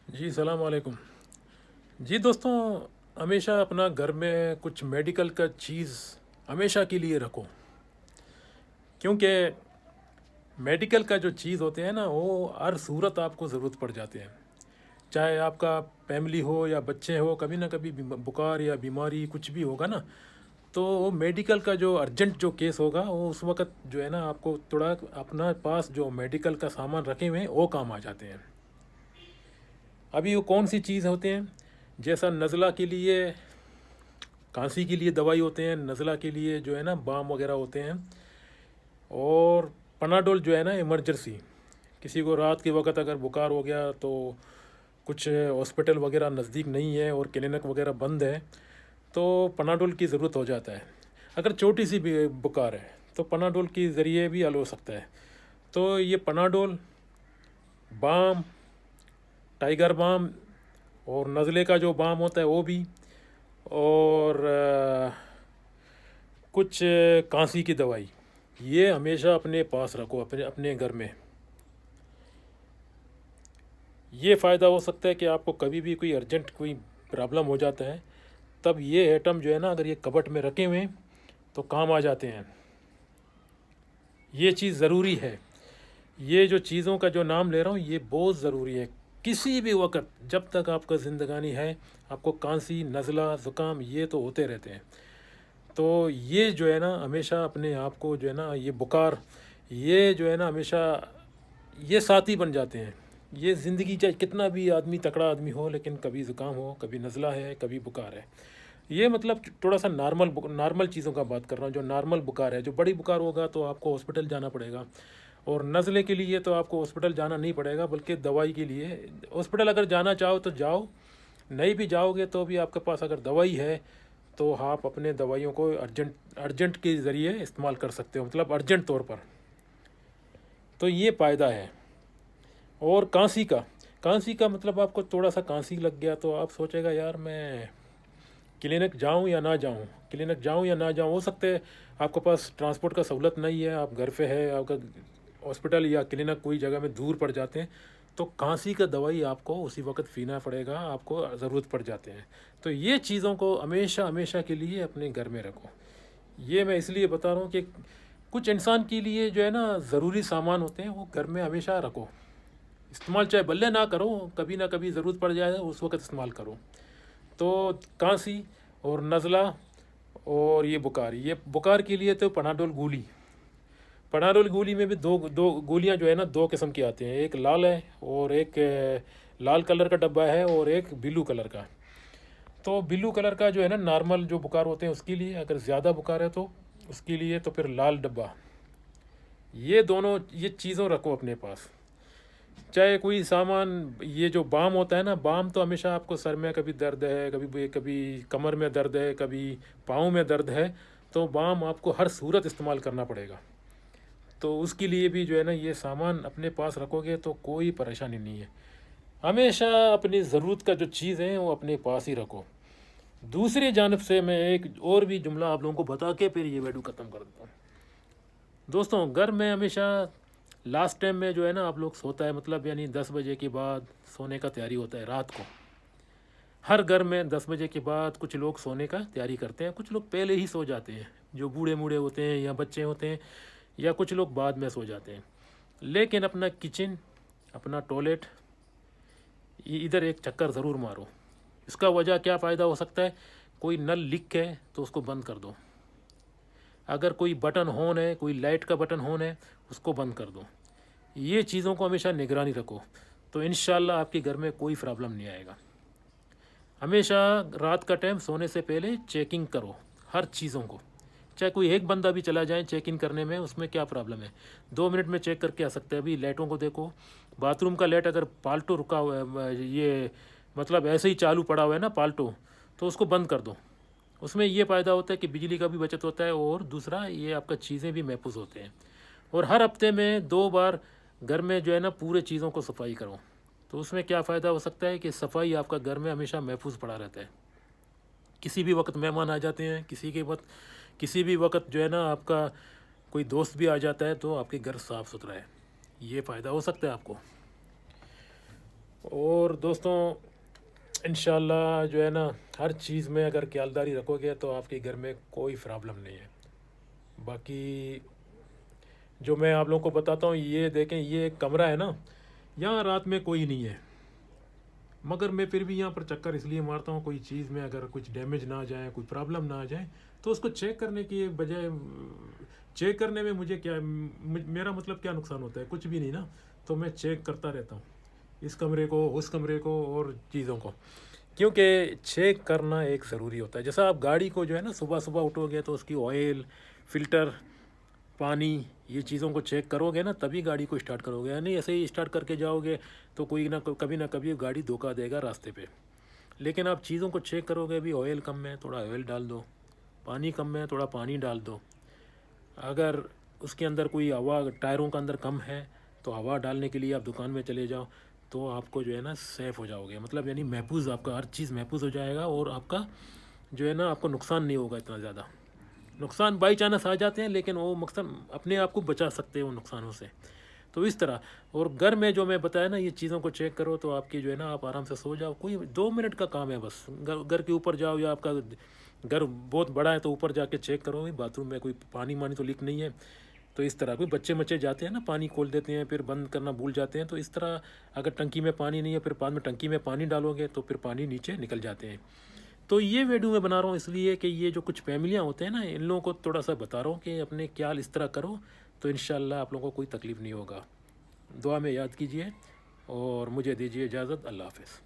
جی السلام علیکم. جی دوستوں، ہمیشہ اپنا گھر میں کچھ میڈیکل کا چیز ہمیشہ کے لیے رکھو، کیونکہ میڈیکل کا جو چیز ہوتے ہیں نا وہ ہر صورت آپ کو ضرورت پڑ جاتے ہیں. چاہے آپ کا فیملی ہو یا بچے ہو، کبھی نہ کبھی بخار یا بیماری کچھ بھی ہوگا نا، تو وہ میڈیکل کا جو ارجنٹ جو کیس ہوگا وہ اس وقت جو ہے نا آپ کو تھوڑا اپنا پاس جو میڈیکل کا سامان رکھے ہوئے ہیں وہ کام آ جاتے ہیں. ابھی وہ کون سی چیز ہوتے ہیں؟ جیسا نزلہ کے لیے، کھانسی کے لیے دوائی ہوتے ہیں، نزلہ کے لیے جو ہے نا بام وغیرہ ہوتے ہیں، اور پناڈول جو ہے نا ایمرجنسی. کسی کو رات کے وقت اگر بخار ہو گیا تو کچھ ہاسپٹل وغیرہ نزدیک نہیں ہے اور کلینک وغیرہ بند ہے تو پناڈول کی ضرورت ہو جاتا ہے. اگر چھوٹی سی بھی بخار ہے تو پناڈول کے ذریعے بھی حل ہو سکتا ہے. تو یہ پناڈول، بام، ٹائیگر بام، اور نزلے کا جو بام ہوتا ہے وہ بھی، اور کچھ کھانسی کی دوائی، یہ ہمیشہ اپنے پاس رکھو، اپنے گھر میں. یہ فائدہ ہو سکتا ہے کہ آپ کو کبھی بھی کوئی ارجنٹ کوئی پرابلم ہو جاتا ہے، تب یہ ایٹم جو ہے نا اگر یہ کبٹ میں رکھے ہوئے ہیں تو کام آ جاتے ہیں. یہ چیز ضروری ہے. یہ جو چیزوں کا جو نام لے رہا ہوں یہ بہت ضروری ہے. کسی بھی وقت جب تک آپ کا زندگانی ہے، آپ کو کھانسی، نزلہ، زکام یہ تو ہوتے رہتے ہیں. تو یہ جو ہے نا ہمیشہ اپنے آپ کو جو ہے نا یہ بخار، یہ جو ہے نا ہمیشہ یہ ساتھی بن جاتے ہیں. یہ زندگی چاہے کتنا بھی آدمی تکڑا آدمی ہو، لیکن کبھی زکام ہو، کبھی نزلہ ہے، کبھی بخار ہے. یہ مطلب تھوڑا سا نارمل چیزوں کا بات کر رہا ہوں. جو نارمل بخار ہے، جو بڑی بخار ہوگا تو آپ کو ہاسپٹل جانا پڑے گا، اور نزلے کے لیے تو آپ کو ہاسپٹل جانا نہیں پڑے گا، بلکہ دوائی کے لیے ہاسپٹل اگر جانا چاہو تو جاؤ، نہیں بھی جاؤ گے تو بھی آپ کے پاس اگر دوائی ہے تو آپ اپنے دوائیوں کو ارجنٹ کے ذریعے استعمال کر سکتے ہو، مطلب ارجنٹ طور پر. تو یہ فائدہ ہے. اور کھانسی کا مطلب آپ کو تھوڑا سا کھانسی لگ گیا تو آپ سوچے گا یار میں کلینک جاؤں یا نہ جاؤں. ہو سکتا ہے آپ کے پاس ٹرانسپورٹ کا سہولت نہیں ہے، آپ گھر پہ ہے، آپ کا ہاسپٹل یا کلینک کوئی جگہ میں دور پڑ جاتے ہیں، تو کھانسی کا دوائی آپ کو اسی وقت پینا پڑے گا، آپ کو ضرورت پڑ جاتے ہیں. تو یہ چیزوں کو ہمیشہ کے لیے اپنے گھر میں رکھو. یہ میں اس لیے بتا رہا ہوں کہ کچھ انسان کے لیے جو ہے نا ضروری سامان ہوتے ہیں وہ گھر میں ہمیشہ رکھو. استعمال چاہے بلے نہ کرو، کبھی نہ کبھی ضرورت پڑ جائے اس وقت استعمال کرو. تو کھانسی اور نزلہ اور یہ بخار کے لیے تو پناڈول گولی میں بھی دو گولیاں جو ہے نا دو قسم کی آتی ہیں. ایک لال ہے اور ایک لال کلر کا ڈبہ ہے، اور ایک بلو کلر کا. تو بلو کلر کا جو ہے نا نارمل جو بخار ہوتے ہیں اس کے لیے، اگر زیادہ بخار ہے تو اس کے لیے تو پھر لال ڈبہ. یہ چیزوں رکھو اپنے پاس. چاہے کوئی سامان، یہ جو بام ہوتا ہے نا، بام تو ہمیشہ آپ کو سر میں کبھی درد ہے، کبھی کمر میں درد ہے، کبھی پاؤں میں درد ہے، تو بام آپ کو ہر صورت استعمال کرنا پڑے گا. تو اس کے لیے بھی جو ہے نا یہ سامان اپنے پاس رکھو گے تو کوئی پریشانی نہیں ہے. ہمیشہ اپنی ضرورت کا جو چیز ہے وہ اپنے پاس ہی رکھو. دوسری جانب سے میں ایک اور بھی جملہ آپ لوگوں کو بتا کے پھر یہ ویڈیو ختم کر دیتا ہوں. دوستوں، گھر میں ہمیشہ لاسٹ ٹائم میں جو ہے نا آپ لوگ سوتا ہے، مطلب یعنی 10 بجے کے بعد سونے کا تیاری ہوتا ہے رات کو. ہر گھر میں 10 بجے کے بعد کچھ لوگ سونے کا تیاری کرتے ہیں، کچھ لوگ پہلے ہی سو جاتے ہیں، جو بوڑھے موڑے ہوتے ہیں یا بچے ہوتے ہیں، یا کچھ لوگ بعد میں سو جاتے ہیں. لیکن اپنا کچن، اپنا ٹوائلٹ، ادھر ایک چکر ضرور مارو. اس کا وجہ کیا فائدہ ہو سکتا ہے؟ کوئی نل لیک ہے تو اس کو بند کر دو. اگر کوئی بٹن آن ہے، کوئی لائٹ کا بٹن آن ہے، اس کو بند کر دو. یہ چیزوں کو ہمیشہ نگرانی رکھو، تو انشاءاللہ آپ کے گھر میں کوئی پرابلم نہیں آئے گا. ہمیشہ رات کا ٹائم سونے سے پہلے چیکنگ کرو ہر چیزوں کو. چاہے کوئی ایک بندہ بھی چلا جائے چیکنگ کرنے میں، اس میں کیا پرابلم ہے؟ 2 منٹ میں چیک کر کے آ سکتے ہیں. ابھی لائٹوں کو دیکھو، باتھ روم کا لائٹ اگر پالٹو رکا ہوا ہے، یہ مطلب ایسے ہی چالو پڑا ہوا ہے نا پالٹو، تو اس کو بند کر دو. اس میں یہ فائدہ ہوتا ہے کہ بجلی کا بھی بچت ہوتا ہے، اور دوسرا یہ آپ کا چیزیں بھی محفوظ ہوتے ہیں. اور ہر ہفتے میں 2 بار گھر میں جو ہے نا پورے چیزوں کو صفائی کرو. تو اس میں کیا فائدہ ہو سکتا ہے کہ صفائی آپ کا گھر میں ہمیشہ محفوظ پڑا رہتا ہے. کسی بھی وقت مہمان آ جاتے ہیں، کسی بھی وقت جو ہے نا آپ کا کوئی دوست بھی آ جاتا ہے تو آپ کے گھر صاف ستھرا ہے. یہ فائدہ ہو سکتا ہے آپ کو. اور دوستوں انشاءاللہ جو ہے نا ہر چیز میں اگر خیالداری رکھو گے تو آپ کے گھر میں کوئی پرابلم نہیں ہے. باقی جو میں آپ لوگوں کو بتاتا ہوں، یہ دیکھیں یہ ایک کمرہ ہے نا، یہاں رات میں کوئی نہیں ہے، مگر میں پھر بھی یہاں پر چکر اس لیے مارتا ہوں کوئی چیز میں اگر کچھ ڈیمیج نہ آ جائے، کوئی پرابلم نہ آ جائے تو اس کو چیک کرنے کی بجائے چیک کرنے میں مجھے کیا میرا مطلب کیا نقصان ہوتا ہے؟ کچھ بھی نہیں نا. تو میں چیک کرتا رہتا ہوں اس کمرے کو، اس کمرے کو اور چیزوں کو، کیونکہ چیک کرنا ایک ضروری ہوتا ہے. جیسا آپ گاڑی کو جو ہے نا صبح صبح اٹھو گے تو اس کی آئل، فلٹر، پانی، یہ چیزوں کو چیک کرو گے نا تبھی گاڑی کو اسٹارٹ کرو گے. یعنی ایسے ہی اسٹارٹ کر کے جاؤ گے تو کوئی نہ کبھی گاڑی دھوکہ دے گا راستے پہ. لیکن آپ چیزوں کو چیک کرو گے، بھی آئل کم ہے تھوڑا آئل ڈال دو، پانی کم ہے تھوڑا پانی ڈال دو، اگر اس کے اندر کوئی ہوا ٹائروں کا اندر کم ہے تو ہوا ڈالنے کے لیے آپ دکان میں چلے جاؤ تو آپ کو جو ہے نا سیف ہو جاؤ گے. مطلب یعنی محفوظ، آپ کا ہر چیز محفوظ ہو جائے گا اور آپ کا جو ہے نا آپ کو نقصان نہیں ہوگا اتنا زیادہ. نقصان بائی چانس آ جاتے ہیں لیکن وہ مقصد اپنے آپ کو بچا سکتے ہیں ان نقصانوں سے. تو اس طرح، اور گھر میں جو میں بتایا نا یہ چیزوں کو چیک کرو تو آپ کی جو ہے نا آپ آرام سے سو جاؤ. کوئی 2 منٹ کا کام ہے بس. گھر کے اوپر جاؤ یا آپ کا گھر بہت بڑا ہے تو اوپر جا کے چیک کرو باتھ روم میں کوئی پانی تو لیک نہیں ہے. تو اس طرح کوئی بچے مچے جاتے ہیں نا پانی کھول دیتے ہیں پھر بند کرنا بھول جاتے ہیں، تو اس طرح اگر ٹنکی میں پانی نہیں ہے پھر بعد میں ٹنکی میں پانی ڈالو گے تو پھر پانی نیچے نکل جاتے ہیں. تو یہ ویڈیو میں بنا رہا ہوں اس لیے کہ یہ جو کچھ فیملیاں ہوتے ہیں نا ان لوگوں کو تھوڑا سا بتا رہا ہوں کہ اپنے خیال اس طرح کرو تو انشاءاللہ آپ لوگوں کو کوئی تکلیف نہیں ہوگا. دعا میں یاد کیجیے اور مجھے دیجیے اجازت. اللہ حافظ.